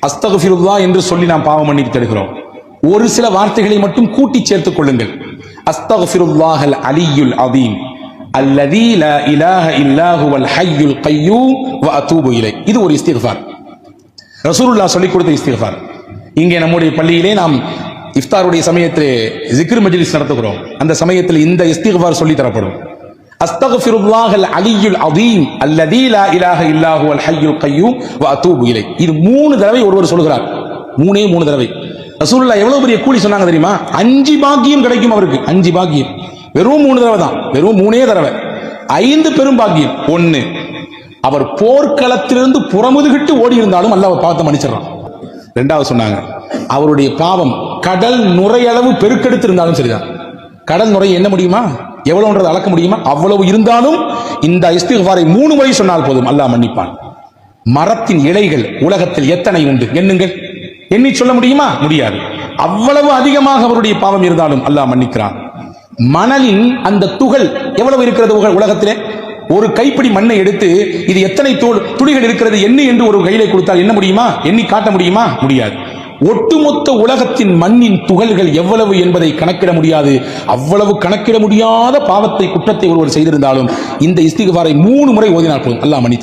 அஸ்தக்ஃபிருல்லாஹ் என்று சொல்லி நாம் பாவ மன்னிப்பு தேடுகிறோம். ஒரு சில வார்த்தைகளை மட்டும் கூட்டி சேர்த்துக் கொள்ளுங்கள். அஸ்தக்ஃபிருல்லாஹல் அலியுல் அதீம் அல்லதீ லா இலாஹ இல்லா ஹுவல் ஹய்யுல் கய்யூம் வ அதூபு இலைஹ். இது ஒரு இஸ்திக்ஃபார், ரசூலுல்லாஹ் சொல்லிக் கொடுத்த இஸ்திக்ஃபார். இங்கே நம்முடைய பள்ளியிலே நாம் இஃப்தாருடைய சமயத்திலே ஜிக்ர் மஜ்லிஸ் நடத்துகிறோம். அந்த சமயத்தில் இந்த இஸ்திக்ஃபார் சொல்லி தரப்படும். அஸ்தக்ஃபிருல்லாஹல் அலியுல் அதீம் அல்லதீ லா இலாஹ இல்லா ஹுவல் ஹய்யுல் கய்யூம் வ அதூபு இலைஹ். இது 3 தடவை ஒருவர் சொல்கிறார். 3 தடவை. ரசூலுல்லாஹ் எவ்வளவு பெரிய கூலி சொன்னாங்க தெரியுமா? 5 பாக்கியம் கிடைக்கும் அவருக்கு. 5 பாக்கியம். வெறும் 3 தடவை தான், வெறும் 3 தடவை. 5 பெரும் பாக்கியம். 1, அவர் போர்க்களத்திலிருந்து புறமுதுகிட்டு ஓடி இருந்தாலும் அல்லாஹ் பாவத்தை மன்னிச்சிடறான். 2வது சொன்னாங்க, அவருடைய பாவம் கடல் நுரையளவு பெருக்கெடுத்து இருந்தாலும் சரிதான். கடல் நுரை என்ன முடியுமா? எவ்வளவுன்றது அளக்க முடியுமா? அவ்வளவு இருந்தாலும் இந்த இஸ்திக்ஃபாரை 3 முறை சொன்னால் போதும், அல்லாஹ் மன்னிப்பான். மரத்தின் இலைகள் உலகத்தில் எத்தனை உண்டு எண்ணுங்கள். எண்ணி சொல்ல முடியுமா? முடியாது. அவ்வளவு அதிகமாக அவருடைய பாவம் இருந்தாலும் அல்லாஹ் மன்னிக்கிறான். மணலின் அந்த துகள் எவ்வளவு இருக்கிறது உலகத்திலே? ஒரு கைப்பிடி மண்ணை எடுத்து இது எத்தனை துளிகள் இருக்கிறது எண்ணி என்று ஒரு கையிலே கொடுத்தால் என்ன முடியுமா? எண்ணி காட்ட முடியுமா? முடியாது. ஒட்டுமொத்த உலகத்தின் மண்ணின் துகள்கள் எவ்வளவு என்பதை கணக்கிட முடியாது. அவ்வளவு கணக்கிட முடியாத பாவத்தை, குற்றத்தை ஒருவர் செய்திருந்தாலும் இந்த இஸ்திக்ஃபாரை 3 முறை ஓதினால் போதும், அல்லாஹ் மன்னிப்பான்.